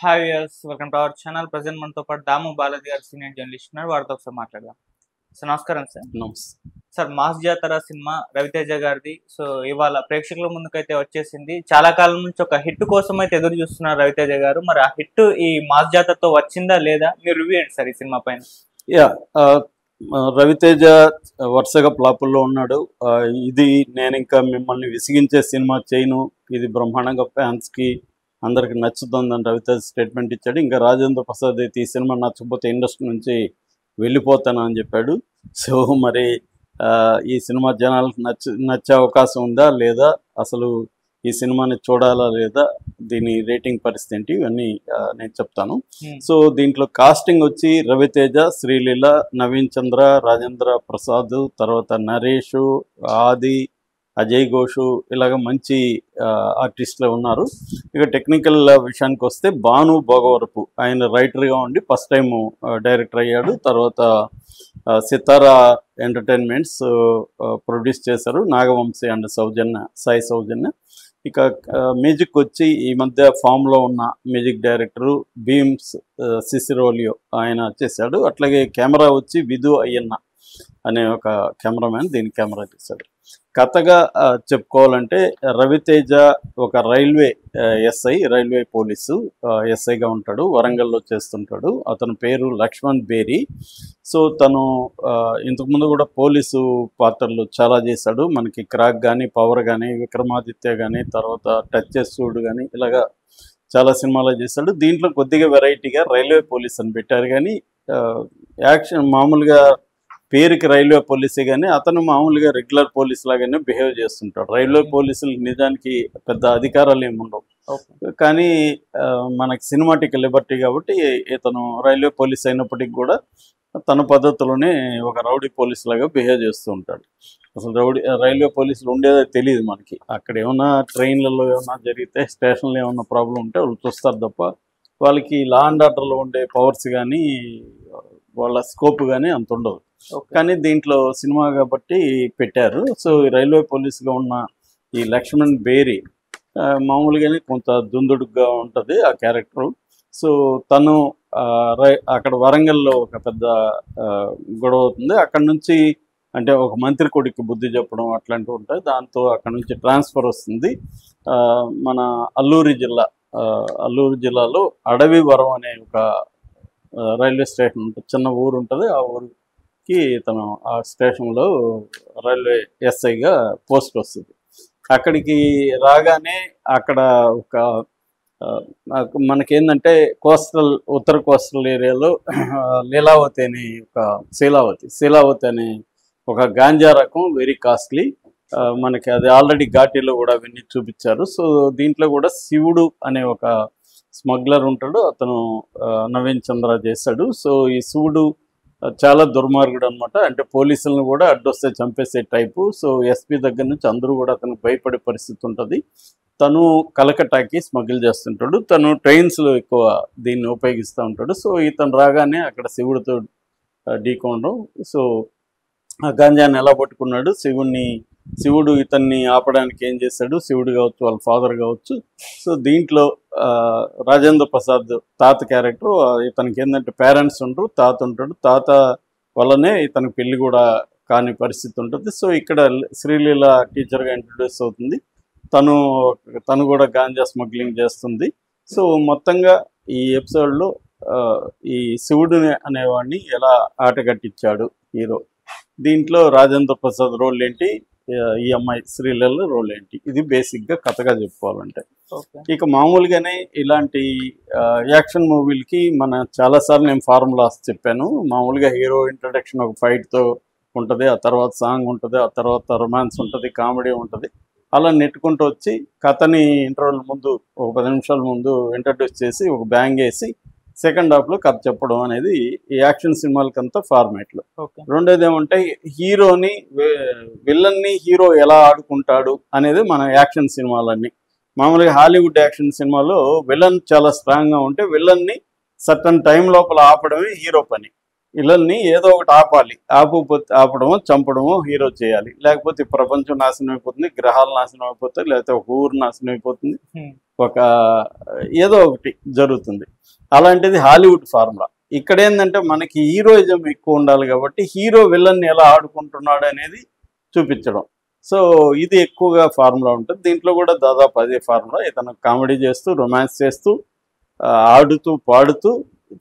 Hi viewers, welcome to our channel. Present మనతో పాటు దాము బాలాజీ గారు సీనియర్ జర్నలిస్ట్ ఉన్నారు. వారితో ఒకసారి మాట్లాడదాం. సార్ నమస్కారం సార్. నమస్తే. సార్, మాస్ జాతర సినిమా రవితేజ గారిది. సో ఇవాళ ప్రేక్షకుల ముందుకైతే వచ్చేసింది. చాలా కాలం నుంచి ఒక హిట్ కోసం అయితే ఎదురు చూస్తున్నారు రవితేజ గారు. మరి ఆ హిట్ ఈ మాస్ జాతరతో వచ్చిందా లేదా? మీరు రివ్యూ ఏంటి సార్ ఈ సినిమా పైన? యా రవితేజ వరుసగా ఫ్లాపుల్లో ఉన్నాడు. ఇది నేను ఇంకా మిమ్మల్ని విసిగించే సినిమా చేయను, ఇది బ్రహ్మాండంగా ఫ్యాన్స్కి అందరికి నచ్చుతుందని రవితేజ స్టేట్మెంట్ ఇచ్చాడు. ఇంకా రాజేంద్ర ప్రసాద్ అయితే ఈ సినిమా నచ్చకపోతే ఇండస్ట్రీ నుంచి వెళ్ళిపోతానని చెప్పాడు. సో మరి ఈ సినిమా జనాలకు నచ్చే అవకాశం ఉందా లేదా, అసలు ఈ సినిమాని చూడాలా లేదా, దీని రేటింగ్ పరిస్థితి ఏంటి, ఇవన్నీ నేను చెప్తాను. సో దీంట్లో కాస్టింగ్ వచ్చి రవితేజ, శ్రీలీల, నవీన్ చంద్ర, రాజేంద్ర ప్రసాద్, తర్వాత నరేష్, ఆది, అజయ్ ఘోష్, ఇలాగ మంచి ఆర్టిస్టులు ఉన్నారు. ఇక టెక్నికల్ విషయానికి వస్తే భాను భోగవరపు ఆయన రైటర్గా ఉండి ఫస్ట్ టైం డైరెక్టర్ అయ్యాడు. తర్వాత సితారా ఎంటర్టైన్మెంట్స్ ప్రొడ్యూస్ చేశారు, నాగవంశీ అండ్ సాయి సౌజన్య. ఇక మ్యూజిక్ వచ్చి ఈ మధ్య ఫామ్లో ఉన్న మ్యూజిక్ డైరెక్టరు భీమ్స్ సిసిరోలియో ఆయన చేశాడు. అట్లాగే కెమెరా వచ్చి విధు అయ్యన్న అనే ఒక కెమెరామ్యాన్ దీని కెమెరా చేశాడు. కథగా చెప్పుకోవాలంటే రవితేజ ఒక రైల్వే పోలీసు ఎస్ఐగా ఉంటాడు, వరంగల్లో చేస్తుంటాడు. అతని పేరు లక్ష్మణ్ బేరీ. సో తను ఇంతకుముందు కూడా పోలీసు పాత్రలు చాలా చేశాడు. మనకి క్రాక్ కానీ, పవర్ కానీ, విక్రమాదిత్య కానీ, తర్వాత టచెస్ చూడు కానీ, ఇలాగా చాలా సినిమాలు చేశాడు. దీంట్లో కొద్దిగా వెరైటీగా రైల్వే పోలీస్ అని పెట్టారు. కానీ యాక్షన్ మామూలుగా పేరుకి రైల్వే పోలీసే కానీ అతను మామూలుగా రెగ్యులర్ పోలీస్ లాగానే బిహేవ్ చేస్తుంటాడు. రైల్వే పోలీసులు నిజానికి పెద్ద అధికారాలు ఏమి ఉండవు, కానీ మనకి సినిమాటిక్ లిబర్టీ కాబట్టి ఇతను రైల్వే పోలీస్ అయినప్పటికీ కూడా తన పద్ధతిలోనే ఒక రౌడీ పోలీస్ లాగా బిహేవ్ చేస్తూ ఉంటాడు. అసలు రైల్వే పోలీసులు ఉండేదో తెలియదు మనకి. అక్కడ ఏమన్నా ట్రైన్లలో ఏమన్నా జరిగితే, స్టేషన్లో ఏమన్నా ప్రాబ్లం ఉంటే వాళ్ళు చూస్తారు తప్ప వాళ్ళకి లా అండ్ ఆర్డర్లో ఉండే పవర్స్ కానీ వాళ్ళ స్కోప్ కానీ అంత ఉండదు. కానీ దీంట్లో సినిమా కాబట్టి పెట్టారు. సో ఈ రైల్వే పోలీసుగా ఉన్న ఈ లక్ష్మణ్ బేరీ మామూలుగానే కొంత దుందుడుగా ఉంటుంది ఆ క్యారెక్టరు. సో తను అక్కడ వరంగల్లో ఒక పెద్ద గొడవ అవుతుంది. అక్కడ నుంచి అంటే ఒక మంత్రి కొడుకు బుద్ధి చెప్పడం అట్లాంటివి ఉంటాయి. దాంతో అక్కడ నుంచి ట్రాన్స్ఫర్ వస్తుంది. మన అల్లూరు జిల్లాలో అడవివరం అనే ఒక రైల్వే స్టేషన్ ఉంటుంది, చిన్న ఊరు ఉంటుంది. ఆ ఊరికి తను ఆ స్టేషన్లో రైల్వే ఎస్ఐగా పోస్ట్ వస్తుంది. అక్కడికి రాగానే అక్కడ ఒక మనకేందంటే ఉత్తర కోస్టల్ ఏరియాలో లీలావతి అనే శీలావతి అనే ఒక గాంజా రకం వెరీ కాస్ట్లీ. మనకి అది ఆల్రెడీ ఘాటీలో కూడా అవన్నీ చూపించారు. సో దీంట్లో కూడా శివుడు అనే ఒక స్మగ్లర్ ఉంటాడు, అతను నవీన్ చంద్ర చేశాడు. సో ఈ శివుడు చాలా దుర్మార్గుడు అనమాట. అంటే పోలీసులను కూడా అడ్డొస్తే చంపేసే టైపు. సో ఎస్పీ దగ్గర నుంచి అందరూ కూడా అతనికి భయపడే పరిస్థితి ఉంటుంది. తను కలకట్టాకి స్మగిల్ చేస్తుంటాడు. తను ట్రైన్స్లో ఎక్కువ దీన్ని ఉపయోగిస్తూ ఉంటాడు. సో ఇతను రాగానే అక్కడ శివుడితో ఢీకొనడం. సో ఆ గాంజాన్ని ఎలా పట్టుకున్నాడు, శివుడు ఇతన్ని ఆపడానికి ఏం చేశాడు, శివుడు కావచ్చు, వాళ్ళ ఫాదర్ కావచ్చు. సో దీంట్లో రాజేంద్ర ప్రసాద్ తాత క్యారెక్టర్, ఇతనికి ఏంటంటే పేరెంట్స్ ఉండరు, తాత ఉంటాడు. తాత వల్లనే ఇతనికి పెళ్లి కూడా కాని పరిస్థితి ఉంటుంది. సో ఇక్కడ శ్రీలీల టీచర్గా ఇంట్రడ్యూస్ అవుతుంది. తను కూడా గాంజా స్మగ్లింగ్ చేస్తుంది. సో మొత్తంగా ఈ ఎపిసోడ్లో ఈ శివుడు అనేవాడిని ఎలా ఆటగట్టించాడు హీరో, దీంట్లో రాజేంద్ర ప్రసాద్ రోల్ ఏంటి, ఈ అమ్మాయి శ్రీలీల రోల్ ఏంటి, ఇది బేసిక్గా కథగా చెప్పుకోవాలంటే. ఇక మామూలుగానే ఇలాంటి యాక్షన్ మూవీలకి చాలాసార్లు నేను ఫార్ములాస్ చెప్పాను. మామూలుగా హీరో ఇంట్రడక్షన్ ఒక ఫైట్తో ఉంటుంది, ఆ తర్వాత సాంగ్ ఉంటుంది, ఆ తర్వాత రొమాన్స్ ఉంటుంది, కామెడీ ఉంటుంది. అలా నెట్టుకుంటూ వచ్చి కథని ఇంటర్వెల్ ముందు ఒక 10 నిమిషాల ముందు ఇంట్రడ్యూస్ చేసి ఒక బ్యాంగ్ వేసి సెకండ్ హాఫ్లో కథ చెప్పడం అనేది ఈ యాక్షన్ సినిమాలకంతా ఫార్మాట్లు. రెండోది ఏమంటే విలన్ని హీరో ఎలా ఆడుకుంటాడు అనేది మన యాక్షన్ సినిమాలన్నీ. మామూలుగా హాలీవుడ్ యాక్షన్ సినిమాలో విలన్ చాలా స్ట్రాంగ్గా ఉంటే విలన్ని సర్టన్ టైం లోపల ఆపడమే హీరో పని. వీళ్ళని ఏదో ఒకటి ఆపాలి, ఆపడమో చంపడమో హీరో చేయాలి, లేకపోతే ఈ ప్రపంచం నాశనం అయిపోతుంది, గ్రహాలు నాశనం అయిపోతాయి, లేకపోతే ఒక ఊరు నాశనం అయిపోతుంది, ఒక ఏదో ఒకటి జరుగుతుంది. అలాంటిది హాలీవుడ్ ఫార్ములా. ఇక్కడ ఏంటంటే మనకి హీరోయిజం ఎక్కువ ఉండాలి కాబట్టి హీరో విలన్ని ఎలా ఆడుకుంటున్నాడు అనేది చూపించడం. సో ఇది ఎక్కువగా ఫార్ములా ఉంటుంది. దీంట్లో కూడా దాదాపు అదే ఫార్ములా. ఇతను కామెడీ చేస్తూ రొమాన్స్ చేస్తూ ఆడుతూ పాడుతూ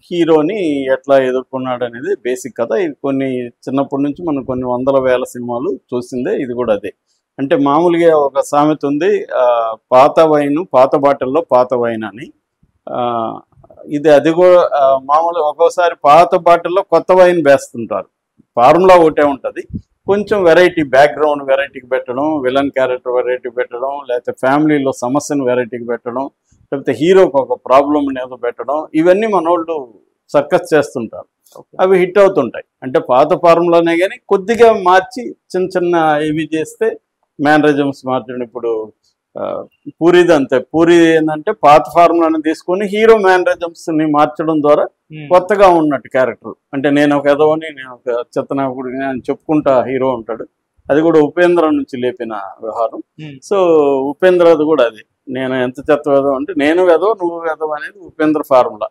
హీరోని ఎట్లా ఎదుర్కొన్నాడు అనేది బేసిక్ కథ. ఇది కొన్ని చిన్నప్పటి నుంచి మనం కొన్ని వందల వేల సినిమాలు చూసిందే. ఇది కూడా అదే. అంటే మామూలుగా ఒక సామెత ఉంది, పాత వైన్ పాత బాటిల్లో పాత వైన్ అని. ఇది అది కూడా మామూలుగా ఒక్కోసారి పాత బాటిల్లో కొత్త వైన్ వేస్తుంటారు. ఫార్ములా ఒకటే ఉంటుంది, కొంచెం వెరైటీ, బ్యాక్గ్రౌండ్ వెరైటీకి పెట్టడం, విలన్ క్యారెక్టర్ వెరైటీ పెట్టడం, లేకపోతే ఫ్యామిలీలో సమస్యను వెరైటీకి పెట్టడం, లేకపోతే హీరోకి ఒక ప్రాబ్లం ఏదో పెట్టడం, ఇవన్నీ మనోళ్ళు సర్కస్ చేస్తుంటారు. అవి హిట్ అవుతుంటాయి. అంటే పాత ఫార్ములానే కానీ కొద్దిగా మార్చి చిన్న చిన్న ఇవి చేస్తే మేనరిజమ్స్ మార్చడం. ఇప్పుడు పూరిది అంతే. పూరి ఏంటంటే పాత ఫార్ములాని తీసుకొని హీరో మేనరిజమ్స్ని మార్చడం ద్వారా కొత్తగా ఉన్నట్టు క్యారెక్టర్. అంటే నేను ఒక ఎదవని, నేను ఒక చెత్తనాకుడిని అని చెప్పుకుంటా హీరో ఉంటాడు. అది కూడా ఉపేంద్ర నుంచి లేపిన వ్యవహారం. సో ఉపేంద్రది కూడా అది, నేను ఎంత చెత్త వెదవ అంటే నేను వెదవ నువ్వు వెదవ అనేది ఉపేంద్ర ఫార్ములా.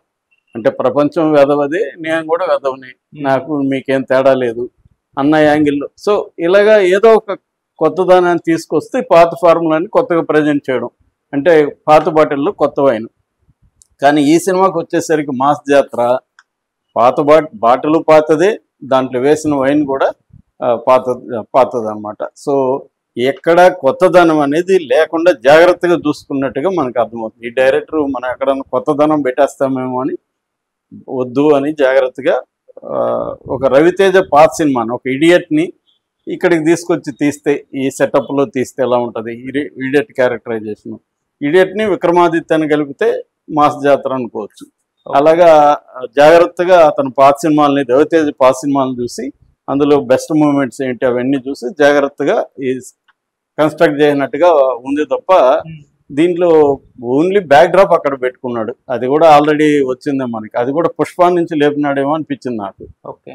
అంటే ప్రపంచం వెదవది, నేను కూడా వెదవని, నాకు మీకేం తేడా లేదు అన్న యాంగిల్లో. సో ఇలాగా ఏదో ఒక కొత్తదానాన్ని తీసుకొస్తే పాత ఫార్ములాని కొత్తగా ప్రజెంట్ చేయడం, అంటే పాత బాటిల్లో కొత్త వైన్. కానీ ఈ సినిమాకి వచ్చేసరికి మాస్ జాతర, పాత బాటిల్ పాతదే, దాంట్లో వేసిన వైన్ కూడా పాతదన్నమాట. సో ఎక్కడ కొత్తదనం అనేది లేకుండా జాగ్రత్తగా చూసుకున్నట్టుగా మనకు అర్థమవుతుంది. ఈ డైరెక్టర్ మనం ఎక్కడన్నా కొత్తదనం పెట్టేస్తామేమో అని వద్దు అని జాగ్రత్తగా ఒక రవితేజ పాత సినిమాని, ఒక ఇడియట్ని ఇక్కడికి తీసుకొచ్చి తీస్తే, ఈ సెటప్లో తీస్తే ఎలా ఉంటుంది, ఇడియట్ క్యారెక్టరైజేషన్, ఇడియట్ని విక్రమాదిత్యాన్ని కలిపితే మాస్ జాతర అనుకోవచ్చు. అలాగా జాగ్రత్తగా అతను పాత సినిమాలని, రవితేజ పాత సినిమాలను చూసి అందులో బెస్ట్ మూమెంట్స్ ఏంటి అవన్నీ చూసి జాగ్రత్తగా ఈ కన్స్ట్రక్ట్ చేసినట్టుగా ఉంది తప్ప దీంట్లో ఓన్లీ బ్యాక్ డ్రాప్ అక్కడ పెట్టుకున్నాడు. అది కూడా ఆల్రెడీ వచ్చిందే మనకి. అది కూడా పుష్ప నుంచి లేపినాడేమో అనిపించింది నాకు.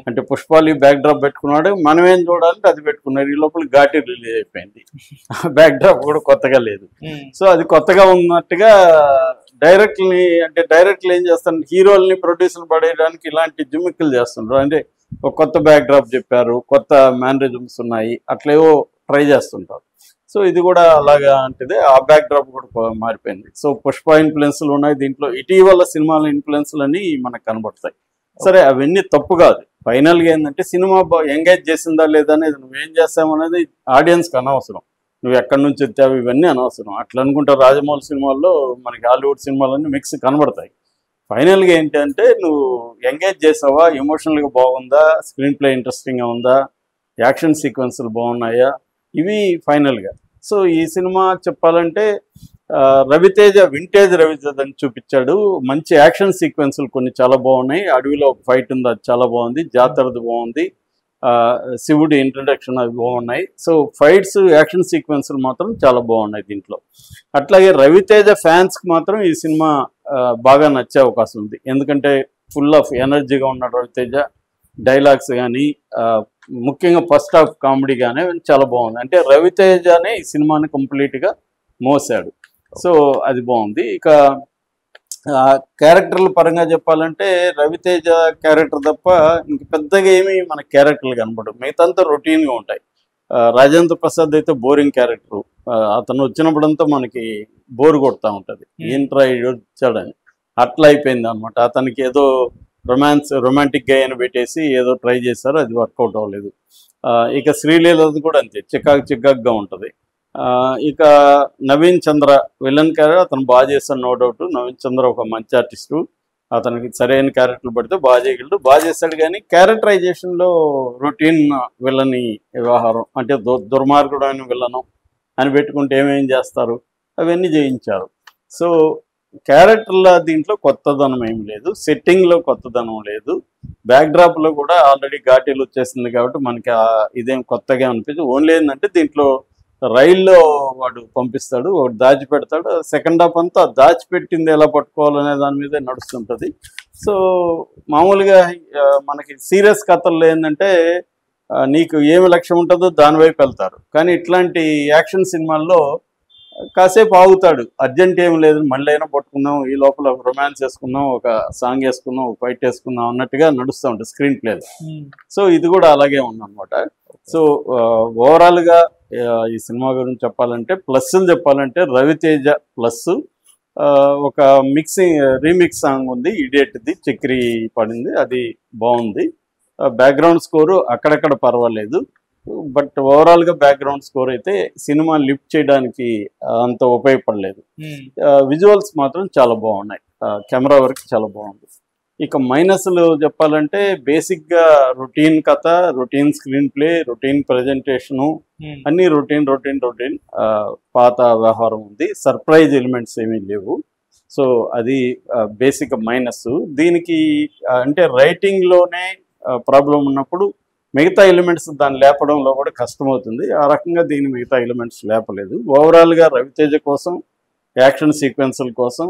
అంటే పుష్పాలు బ్యాక్ డ్రాప్ పెట్టుకున్నాడు, మనం ఏం చూడాలంటే అది పెట్టుకున్నారు. ఈ లోపల ఘాటి రిలీజ్ అయిపోయింది, బ్యాక్ డ్రాప్ కూడా కొత్తగా లేదు. సో అది కొత్తగా ఉన్నట్టుగా డైరెక్ట్లు ఏం చేస్తారు, హీరోల్ని ప్రొడ్యూసర్లు పడేయడానికి ఇలాంటి జిమ్మిక్కులు చేస్తుంటారు. అంటే ఒక కొత్త బ్యాక్ డ్రాప్ చెప్పారు, కొత్త మేనరిజమ్స్ ఉన్నాయి, అట్లేవో ట్రై చేస్తుంటారు. సో ఇది కూడా అలాగా అంటే ఆ బ్యాక్ డ్రాప్ కూడా మారిపోయింది. సో పుష్ప ఇన్ఫ్లుయెన్స్లు ఉన్నాయి దీంట్లో, ఇటీవల సినిమాల ఇన్ఫ్లుయెన్స్లు అన్నీ మనకు కనబడతాయి. సరే అవన్నీ తప్పు కాదు. ఫైనల్గా ఏంటంటే సినిమా ఎంగేజ్ చేసిందా లేదా అనేది, నువ్వేం చేస్తామనేది ఆడియన్స్కి అనవసరం, నువ్వు ఎక్కడి నుంచి వచ్చావు ఇవన్నీ అనవసరం. అట్లా అనుకుంటా రాజమౌళి సినిమాల్లో మనకి హాలీవుడ్ సినిమాలన్నీ మిక్స్ కనబడతాయి. ఫైనల్గా ఏంటంటే నువ్వు ఎంగేజ్ చేసావా, ఎమోషనల్గా బాగుందా, స్క్రీన్ ప్లే ఇంట్రెస్టింగ్గా ఉందా, యాక్షన్ సీక్వెన్స్లు బాగున్నాయా, ఇవి ఫైనల్గా. సో ఈ సినిమా చెప్పాలంటే రవితేజ వింటేజ్ రవితేజ అని చూపించాడు. మంచి యాక్షన్ సీక్వెన్స్లు కొన్ని చాలా బాగున్నాయి. అడవిలో ఒక ఫైట్ ఉంది, అది చాలా బాగుంది. జాతరది బాగుంది, శివుడి ఇంట్రడక్షన్ అవి బాగున్నాయి. సో ఫైట్స్, యాక్షన్ సీక్వెన్స్లు మాత్రం చాలా బాగున్నాయి దీంట్లో. అట్లాగే రవితేజ ఫ్యాన్స్కి మాత్రం ఈ సినిమా బాగా నచ్చే అవకాశం ఉంది. ఎందుకంటే ఫుల్ ఆఫ్ ఎనర్జీగా ఉన్నాడు రవితేజ. డైలాగ్స్ కానీ ముఖ్యంగా ఫస్ట్ హాఫ్ కామెడీ కానీ చాలా బాగుంది. అంటే రవితేజనే ఈ సినిమాని కంప్లీట్గా మోసాడు. సో అది బాగుంది. ఇక క్యారెక్టర్ల పరంగా చెప్పాలంటే రవితేజ క్యారెక్టర్ తప్ప ఇంక పెద్దగా ఏమి మన క్యారెక్టర్లు కనపడవు, మిగతాంతా రొటీన్గా ఉంటాయి. రాజేంద్ర ప్రసాద్ అయితే బోరింగ్ క్యారెక్టరు, అతను వచ్చినప్పుడంతా మనకి బోర్ కొడుతూ ఉంటుంది, ఏంట్రా వచ్చాడని. అట్లా అయిపోయింది అనమాట. అతనికి ఏదో రొమాంటిక్ గా అని పెట్టేసి ఏదో ట్రై చేశారు, అది వర్కౌట్ అవ్వలేదు. ఇక శ్రీలీలది కూడా అంతే, చికాక్గా ఉంటుంది. ఇక నవీన్ చంద్ర విలన్ క్యారెక్టర్ అతను బాగా చేస్తాడు, నో డౌట్. నవీన్ చంద్ర ఒక మంచి ఆర్టిస్టు, అతనికి సరైన క్యారెక్టర్లు పడితే బాగా చేయగలడు, బాగా చేస్తాడు. కానీ క్యారెక్టరైజేషన్లో రొటీన్ విలని వ్యవహారం, అంటే దుర్మార్గుడు అని విలను అని పెట్టుకుంటే ఏమేం చేస్తారు అవన్నీ చేయించారు. సో క్యారెక్టర్ల దీంట్లో కొత్తదనం ఏమి లేదు, సెట్టింగ్లో కొత్తదనం లేదు, బ్యాక్డ్రాప్లో కూడా ఆల్రెడీ ఘాటీలు వచ్చేసింది కాబట్టి మనకి ఇదేం కొత్తగా అనిపించదు. ఓన్లీ ఏంటంటే దీంట్లో రైల్లో వాడు పంపిస్తాడు, ఒకటి దాచిపెడతాడు. సెకండ్ హాఫ్ అంతా దాచిపెట్టింది ఎలా పట్టుకోవాలనే దాని మీదే నడుస్తుంటుంది. సో మామూలుగా మనకి సీరియస్ కథల్లో ఏంటంటే నీకు ఏమి లక్ష్యం ఉంటుందో దాని వైపు వెళ్తారు. కానీ ఇట్లాంటి యాక్షన్ సినిమాల్లో కాసేపు ఆగుతాడు, అర్జెంట్ ఏం లేదు, మళ్ళీ అయినా పట్టుకుందాం, ఈ లోపల రొమాన్స్ వేసుకుందాం, ఒక సాంగ్ వేసుకుందాం, ఒక ఫైట్ వేసుకుందాం అన్నట్టుగా నడుస్తూ ఉంటుంది స్క్రీన్ ప్లేలో. సో ఇది కూడా అలాగే ఉందన్నమాట. సో ఓవరాల్గా ఈ సినిమా గురించి చెప్పాలంటే ప్లస్లు చెప్పాలంటే రవితేజ ప్లస్, ఒక రీమిక్స్ సాంగ్ ఉంది ఇడియట్ది, చక్రి పడింది, అది బాగుంది. బ్యాక్గ్రౌండ్ స్కోరు అక్కడక్కడ పర్వాలేదు, బట్ ఓవరాల్గా బ్యాక్గ్రౌండ్ స్కోర్ అయితే సినిమా లిఫ్ట్ చేయడానికి అంత ఉపయోగపడలేదు. విజువల్స్ మాత్రం చాలా బాగున్నాయి, కెమెరా వర్క్ చాలా బాగుంది. ఇక మైనస్లు చెప్పాలంటే బేసిక్గా రొటీన్ కథ, routine screen play, routine presentation, అన్ని రొటీన్ పాత వ్యవహారం ఉంది. సర్ప్రైజ్ ఎలిమెంట్స్ ఏమీ లేవు. సో అది బేసిక్ మైనస్. దీనికి అంటే రైటింగ్లోనే ప్రాబ్లం ఉన్నప్పుడు మిగతా ఎలిమెంట్స్ దాన్ని లేపడంలో కూడా కష్టమవుతుంది. ఆ రకంగా దీని మిగతా ఎలిమెంట్స్ లేపలేదు. ఓవరాల్గా రవితేజ కోసం, యాక్షన్ సీక్వెన్సుల కోసం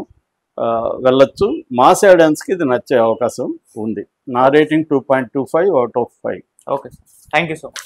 వెళ్ళొచ్చు. మాస్ ఆడియన్స్కి ఇది నచ్చే అవకాశం ఉంది. నా rating 2.25 out of 5. Okay sir, thank you so much.